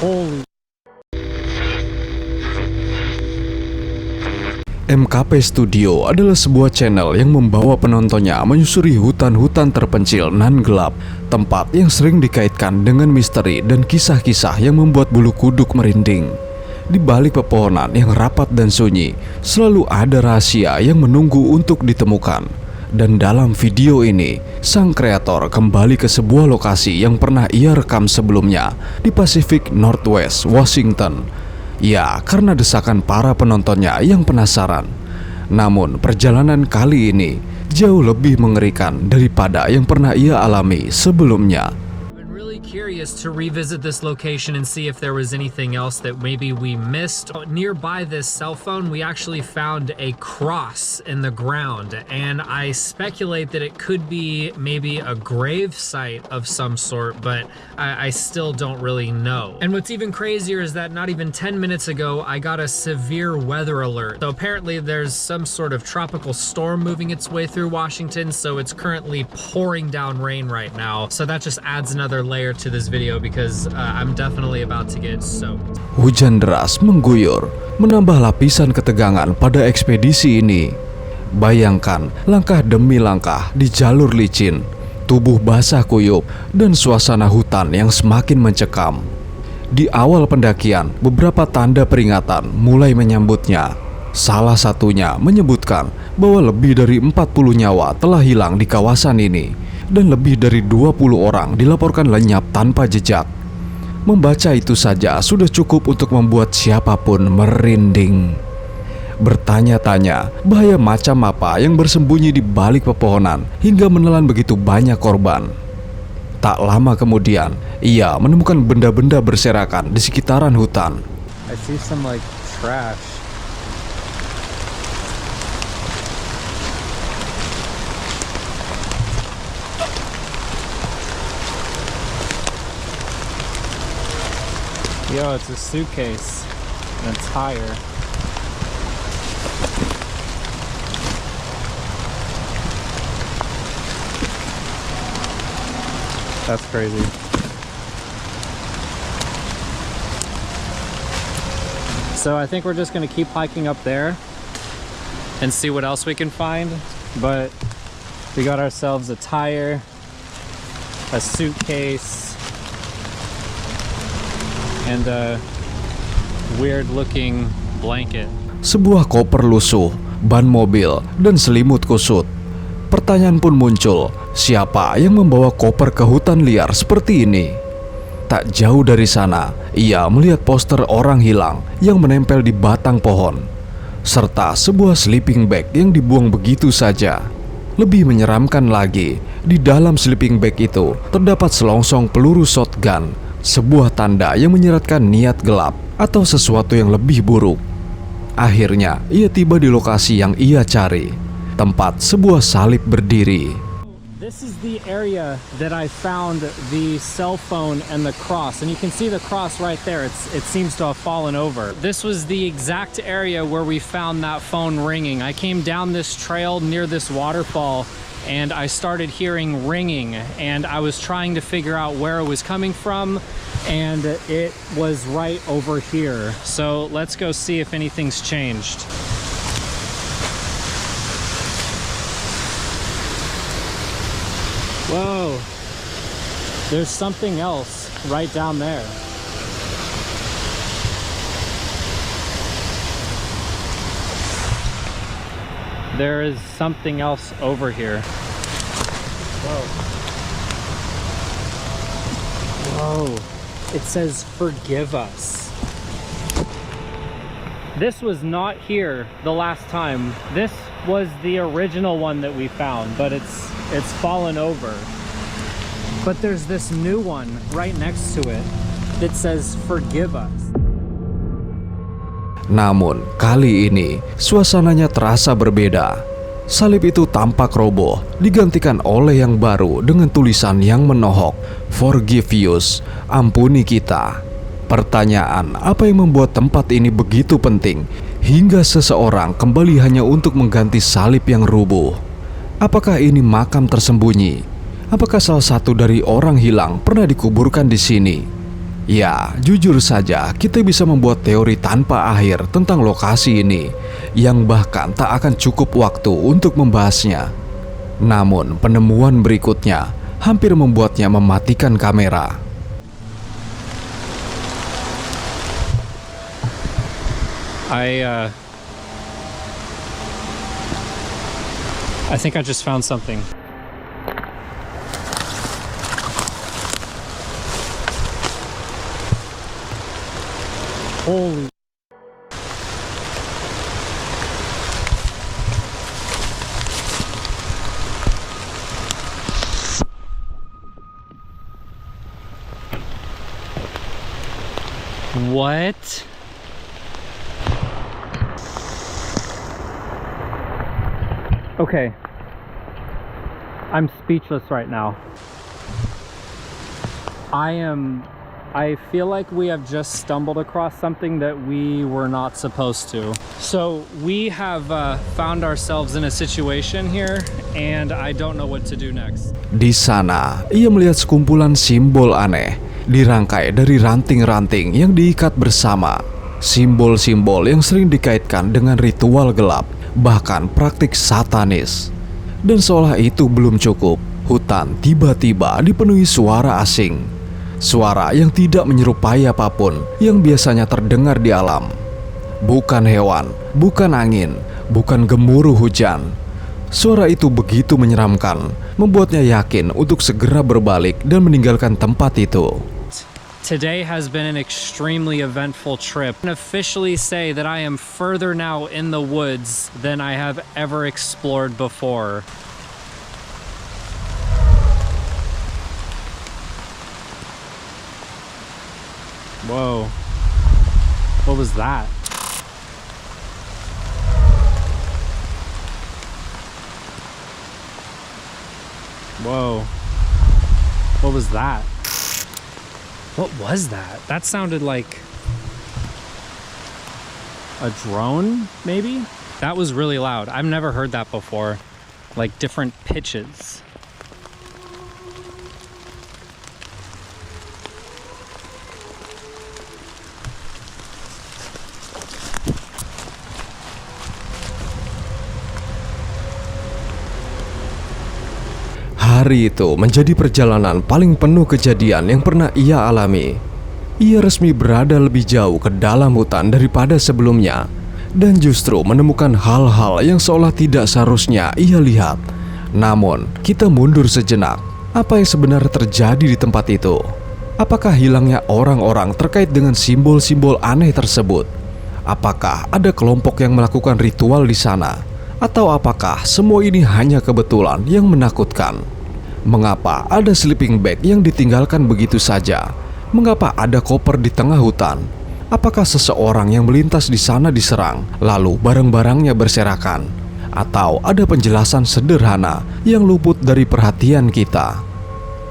Holy. MKP Studio adalah sebuah channel yang membawa penontonnya menyusuri hutan-hutan terpencil nan gelap, tempat yang sering dikaitkan dengan misteri dan kisah-kisah yang membuat bulu kuduk merinding. Di balik pepohonan yang rapat dan sunyi, selalu ada rahasia yang menunggu untuk ditemukan. Dan dalam video ini, sang kreator kembali ke sebuah lokasi yang pernah ia rekam sebelumnya di Pacific Northwest, Washington. Ya, karena desakan para penontonnya yang penasaran. Namun, perjalanan kali ini jauh lebih mengerikan daripada yang pernah ia alami sebelumnya. Curious to revisit this location and see if there was anything else that maybe we missed. Nearby this cell phone, we actually found a cross in the ground, and I speculate that it could be maybe a grave site of some sort, but I still don't really know. And what's even crazier is that not even 10 minutes ago, I got a severe weather alert. So apparently there's some sort of tropical storm moving its way through Washington, so it's currently pouring down rain right now. So that just adds another layer to this video because I'm definitely about to get soaked. Hujan deras mengguyur, menambah lapisan ketegangan pada ekspedisi ini. Bayangkan langkah demi langkah di jalur licin, tubuh basah kuyup, dan suasana hutan yang semakin mencekam. Di awal pendakian, beberapa tanda peringatan mulai menyambutnya. Salah satunya menyebutkan bahwa lebih dari 40 nyawa telah hilang di kawasan ini, dan lebih dari 20 orang dilaporkan lenyap tanpa jejak. Membaca itu saja sudah cukup untuk membuat siapapun merinding. Bertanya-tanya bahaya macam apa yang bersembunyi di balik pepohonan hingga menelan begitu banyak korban. Tak lama kemudian, ia menemukan benda-benda berserakan di sekitaran hutan. I see some like trash. Yo, it's a suitcase and a tire. That's crazy. So I think we're just gonna keep hiking up there and see what else we can find. But we got ourselves a tire, a suitcase, and a weird looking blanket. Sebuah koper lusuh, ban mobil, dan selimut kusut. Pertanyaan pun muncul, siapa yang membawa koper ke hutan liar seperti ini? Tak jauh dari sana, ia melihat poster orang hilang yang menempel di batang pohon, serta sebuah sleeping bag yang dibuang begitu saja. Lebih menyeramkan lagi, di dalam sleeping bag itu terdapat selongsong peluru shotgun, sebuah tanda yang menyeratkan niat gelap atau sesuatu yang lebih buruk. Akhirnya, ia tiba di lokasi yang ia cari, tempat sebuah salib berdiri. This is the area that I found the cell phone and the cross, and you can see the cross right there. It seems to have fallen over. This was the exact area where we found that phone ringing. I came down this trail near this waterfall and I started hearing ringing, and I was trying to figure out where it was coming from, and it was right over here. So let's go see if anything's changed. Whoa, there's something else right down there. There is something else over here. Whoa. Whoa. It says forgive us. This was not here the last time. This was the original one that we found, but it's fallen over. But there's this new one right next to it that says forgive us. Namun, kali ini suasananya terasa berbeda. Salib itu tampak roboh, digantikan oleh yang baru dengan tulisan yang menohok, "Forgive us," ampuni kita. Pertanyaan, apa yang membuat tempat ini begitu penting hingga seseorang kembali hanya untuk mengganti salib yang rubuh? Apakah ini makam tersembunyi? Apakah salah satu dari orang hilang pernah dikuburkan di sini? Ya, jujur saja kita bisa membuat teori tanpa akhir tentang lokasi ini, yang bahkan tak akan cukup waktu untuk membahasnya. Namun penemuan berikutnya hampir membuatnya mematikan kamera. I think I just found something. Holy. What? Okay. I'm speechless right now. I feel like we have just stumbled across something that we were not supposed to. So we have found ourselves in a situation here and I don't know what to do next. Di sana, ia melihat sekumpulan simbol aneh dirangkai dari ranting-ranting yang diikat bersama. Simbol-simbol yang sering dikaitkan dengan ritual gelap, bahkan praktik satanis. Dan seolah itu belum cukup, hutan tiba-tiba dipenuhi suara asing. Suara yang tidak menyerupai apapun yang biasanya terdengar di alam. Bukan hewan, bukan angin, bukan gemuruh hujan. Suara itu begitu menyeramkan, membuatnya yakin untuk segera berbalik dan meninggalkan tempat itu. Today has been an extremely eventful trip. I can officially say that I am further now in the woods than I have ever explored before. Whoa. What was that? Whoa. What was that? What was that? That sounded like a drone, maybe? That was really loud. I've never heard that before. Like different pitches. Hari itu menjadi perjalanan paling penuh kejadian yang pernah ia alami. Ia resmi berada lebih jauh ke dalam hutan daripada sebelumnya, dan justru menemukan hal-hal yang seolah tidak seharusnya ia lihat. Namun, kita mundur sejenak. Apa yang sebenarnya terjadi di tempat itu? Apakah hilangnya orang-orang terkait dengan simbol-simbol aneh tersebut? Apakah ada kelompok yang melakukan ritual di sana? Atau apakah semua ini hanya kebetulan yang menakutkan? Mengapa ada sleeping bag yang ditinggalkan begitu saja? Mengapa ada koper di tengah hutan? Apakah seseorang yang melintas di sana diserang, lalu barang-barangnya berserakan? Atau ada penjelasan sederhana yang luput dari perhatian kita?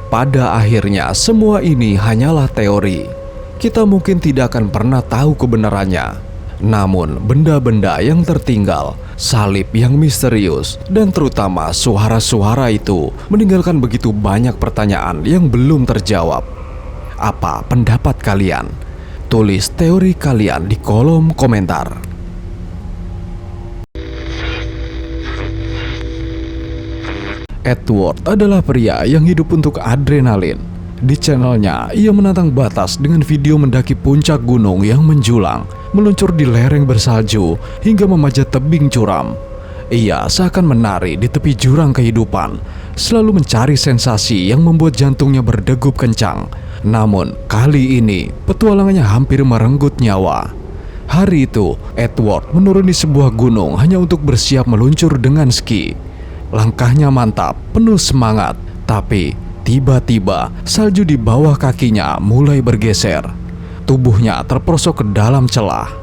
Pada akhirnya, semua ini hanyalah teori. Kita mungkin tidak akan pernah tahu kebenarannya. Namun, benda-benda yang tertinggal, salib yang misterius, dan terutama suara-suara itu meninggalkan begitu banyak pertanyaan yang belum terjawab. Apa pendapat kalian? Tulis teori kalian di kolom komentar. Edward adalah pria yang hidup untuk adrenalin. Di channelnya, ia menantang batas dengan video mendaki puncak gunung yang menjulang, meluncur di lereng bersalju, hingga memanjat tebing curam. Ia seakan menari di tepi jurang kehidupan, selalu mencari sensasi yang membuat jantungnya berdegup kencang. Namun, kali ini, petualangannya hampir merenggut nyawa. Hari itu, Edward menuruni sebuah gunung hanya untuk bersiap meluncur dengan ski. Langkahnya mantap, penuh semangat, tapi tiba-tiba salju di bawah kakinya mulai bergeser. Tubuhnya terperosok ke dalam celah.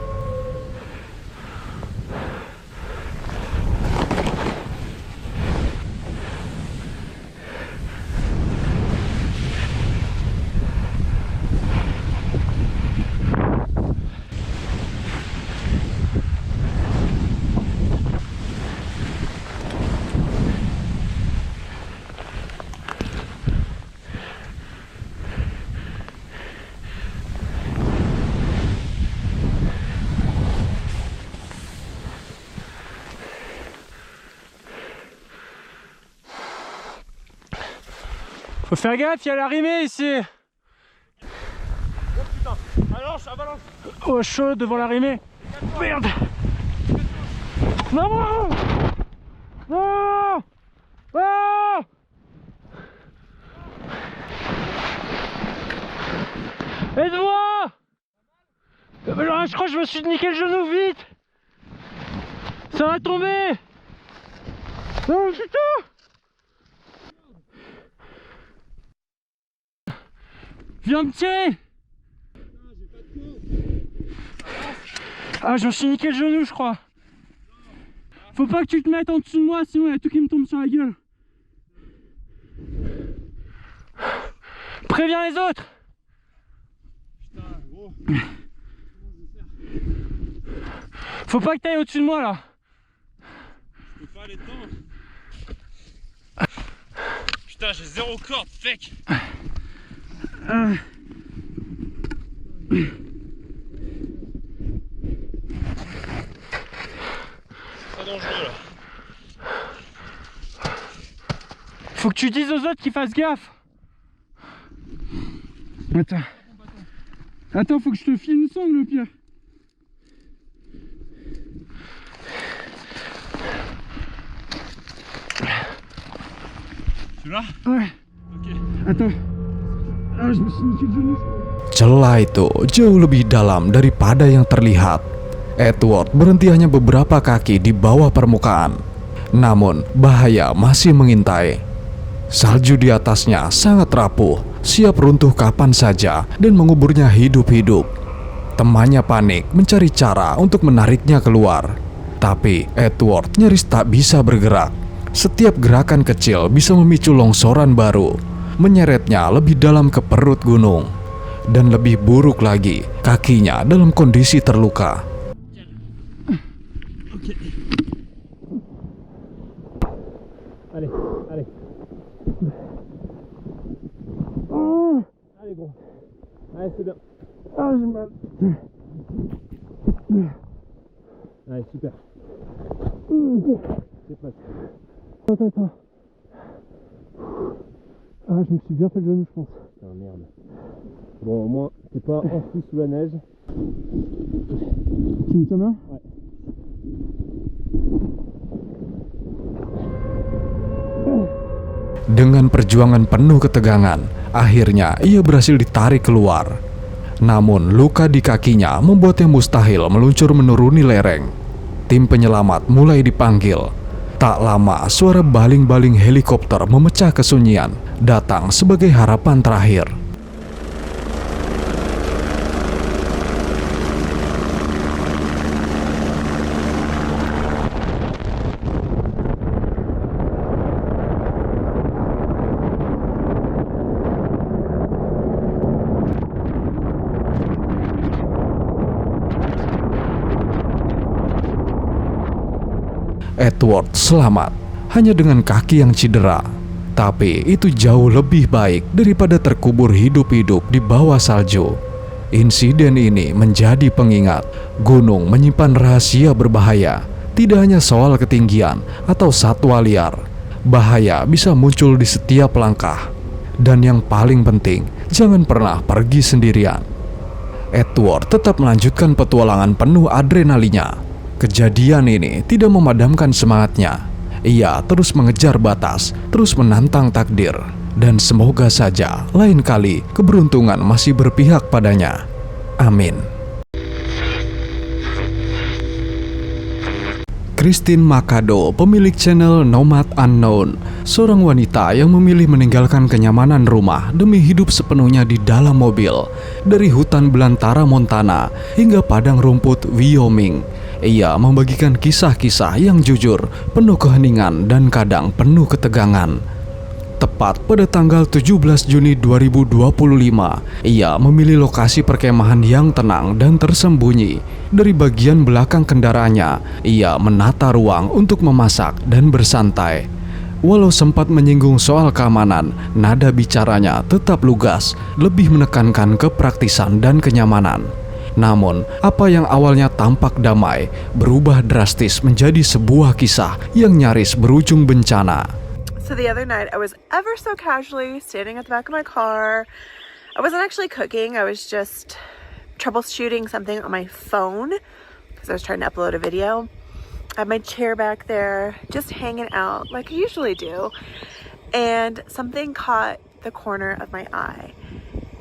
Faut faire gaffe, il y a l'arrimée ici. Oh putain, avance, avance. Oh, chaud devant l'arrimée. Merde. Non. Non. Ah. Aide-moi. Je crois que je me suis niqué le genou, vite. Ça va tomber. Oh putain. Viens me tirer. Ah, je me suis niqué le genou, je crois. Faut pas que tu te mettes en dessous de moi, sinon il y a tout qui me tombe sur la gueule. Préviens les autres. Putain, gros. Faut pas que t'ailles au-dessus de moi là. Je peux pas aller dedans. Putain, j'ai 0 corde, fake. Pas dangereux là. Faut que tu dises aux autres qu'ils fassent gaffe. Attends. Attends, faut que je te file une sangle, le pire. Celui-là? Ouais. Ok. Attends. Ah, je me suis niqué le genou. Celah itu jauh lebih dalam daripada yang terlihat. Edward berhenti hanya beberapa kaki di bawah permukaan. Namun, bahaya masih mengintai. Salju di atasnya sangat rapuh, siap runtuh kapan saja dan menguburnya hidup-hidup. Temannya panik mencari cara untuk menariknya keluar. Tapi Edward nyaris tak bisa bergerak. Setiap gerakan kecil bisa memicu longsoran baru, menyeretnya lebih dalam ke perut gunung. Dan lebih buruk lagi, kakinya dalam kondisi terluka. Allez, allez. Oh, allez gros. Allez, c'est bien. Ah, j'ai mal. Allez, super. C'est presque. Attends. Ah, je me suis bien fait le genou, je pense. Putain, merde. Bon, au moins, t'es pas enfoui sous la neige. Tu me tiens bien? Ouais. Dengan perjuangan penuh ketegangan, akhirnya ia berhasil ditarik keluar. Namun, luka di kakinya membuatnya mustahil meluncur menuruni lereng. Tim penyelamat mulai dipanggil. Tak lama, suara baling-baling helikopter memecah kesunyian, datang sebagai harapan terakhir. Edward selamat, hanya dengan kaki yang cedera. Tapi itu jauh lebih baik daripada terkubur hidup-hidup di bawah salju. Insiden ini menjadi pengingat, gunung menyimpan rahasia berbahaya. Tidak hanya soal ketinggian atau satwa liar, bahaya bisa muncul di setiap langkah. Dan yang paling penting, jangan pernah pergi sendirian. Edward tetap melanjutkan petualangan penuh adrenalinnya. Kejadian ini tidak memadamkan semangatnya. Ia terus mengejar batas, terus menantang takdir. Dan semoga saja lain kali keberuntungan masih berpihak padanya. Amin. Christine Makado, pemilik channel Nomad Unknown, seorang wanita yang memilih meninggalkan kenyamanan rumah demi hidup sepenuhnya di dalam mobil, dari hutan belantara Montana hingga padang rumput Wyoming. Ia membagikan kisah-kisah yang jujur, penuh keheningan dan kadang penuh ketegangan. Tepat pada tanggal 17 Juni 2025, ia memilih lokasi perkemahan yang tenang dan tersembunyi. Dari bagian belakang kendaraannya, ia menata ruang untuk memasak dan bersantai. Walau sempat menyinggung soal keamanan, nada bicaranya tetap lugas, lebih menekankan kepraktisan dan kenyamanan. Namun, apa yang awalnya tampak damai berubah drastis menjadi sebuah kisah yang nyaris berujung bencana. So the other night, I was ever so casually standing at the back of my car. I wasn't actually cooking. I was just troubleshooting something on my phone because I was trying to upload a video. I had my chair back there, just hanging out like I usually do. And something caught the corner of my eye.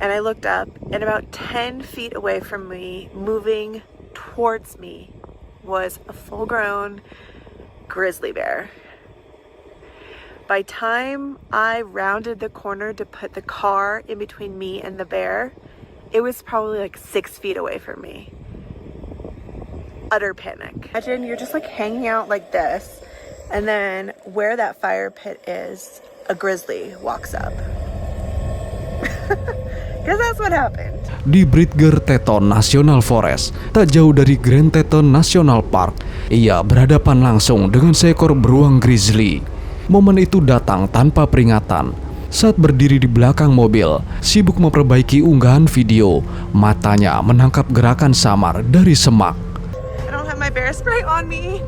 And I looked up, and about 10 feet away from me, moving towards me, was a full-grown grizzly bear. By time I rounded the corner to put the car in between me and the bear, it was probably like 6 feet away from me. Utter panic. Imagine you're just like hanging out like this, and then where that fire pit is, a grizzly walks up. Because that's what happened. Di Bridger Teton National Forest, tak jauh dari Grand Teton National Park, ia berhadapan langsung dengan seekor beruang grizzly. Momen itu datang tanpa peringatan. Saat berdiri di belakang mobil, sibuk memperbaiki unggahan video, matanya menangkap gerakan samar dari semak. I don't have my bear spray on me.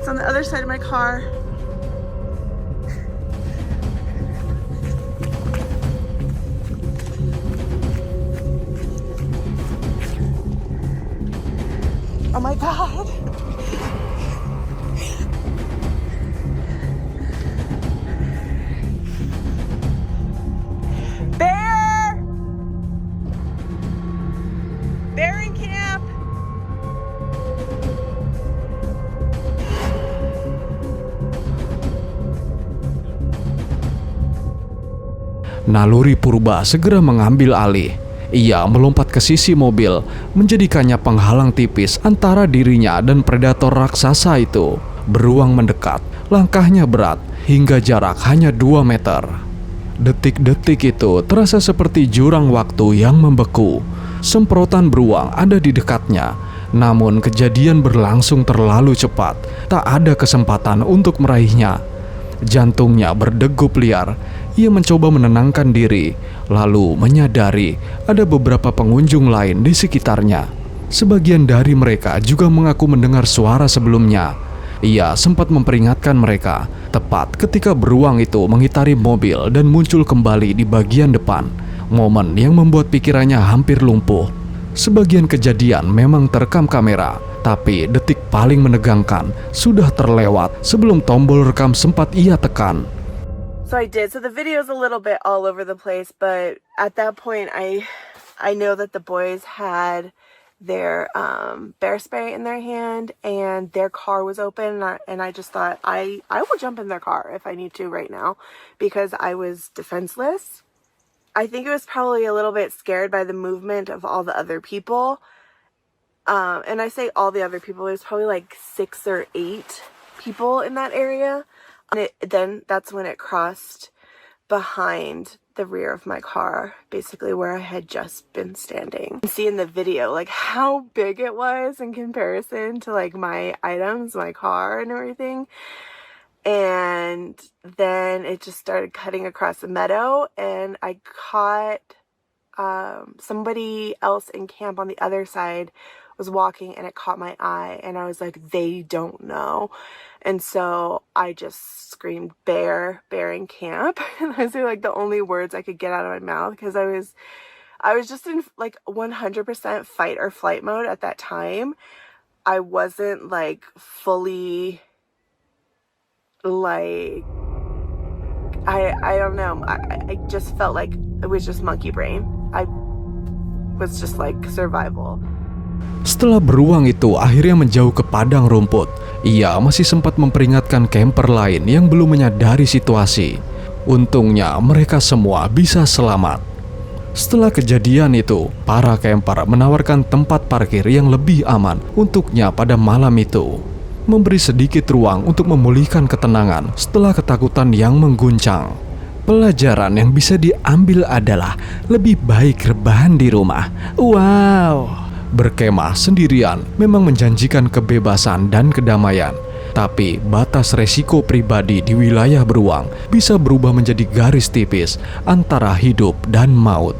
It's on the other side of my car. Oh my God. Bear! Bear in camp! Naluri purba segera mengambil alih. Ia melompat ke sisi mobil, menjadikannya penghalang tipis antara dirinya dan predator raksasa itu. Beruang mendekat, langkahnya berat, hingga jarak hanya 2 meter. Detik-detik itu terasa seperti jurang waktu yang membeku. Semprotan beruang ada di dekatnya, namun kejadian berlangsung terlalu cepat. Tak ada kesempatan untuk meraihnya. Jantungnya berdegup liar. Ia mencoba menenangkan diri, lalu menyadari ada beberapa pengunjung lain di sekitarnya. Sebagian dari mereka juga mengaku mendengar suara sebelumnya. Ia sempat memperingatkan mereka, tepat ketika beruang itu mengitari mobil dan muncul kembali di bagian depan. Momen yang membuat pikirannya hampir lumpuh. Sebagian kejadian memang terekam kamera, tapi detik paling menegangkan sudah terlewat sebelum tombol rekam sempat ia tekan. So I did. So the video is a little bit all over the place, but at that point I know that the boys had their bear spray in their hand and their car was open, and I just thought I will jump in their car if I need to right now because I was defenseless. I think it was probably a little bit scared by the movement of all the other people. And I say all the other people, there's probably like 6 or 8 people in that area. And then that's when it crossed behind the rear of my car, basically where I had just been standing. You see in the video like how big it was in comparison to like my items, my car and everything. And then it just started cutting across the meadow, and I caught somebody else in camp on the other side was walking, and it caught my eye, and I was like, they don't know. And so I just screamed bear in camp. And those are like the only words I could get out of my mouth because I was just in like 100% fight or flight mode at that time. I wasn't like fully like I don't know. I just felt like it was just monkey brain. I was just like survival. Setelah beruang itu akhirnya menjauh ke padang rumput, ia masih sempat memperingatkan camper lain yang belum menyadari situasi. Untungnya mereka semua bisa selamat. Setelah kejadian itu, para camper menawarkan tempat parkir yang lebih aman untuknya pada malam itu, memberi sedikit ruang untuk memulihkan ketenangan setelah ketakutan yang mengguncang. Pelajaran yang bisa diambil adalah lebih baik rebahan di rumah. Wow! Berkemah sendirian memang menjanjikan kebebasan dan kedamaian, tapi batas resiko pribadi di wilayah beruang bisa berubah menjadi garis tipis antara hidup dan maut.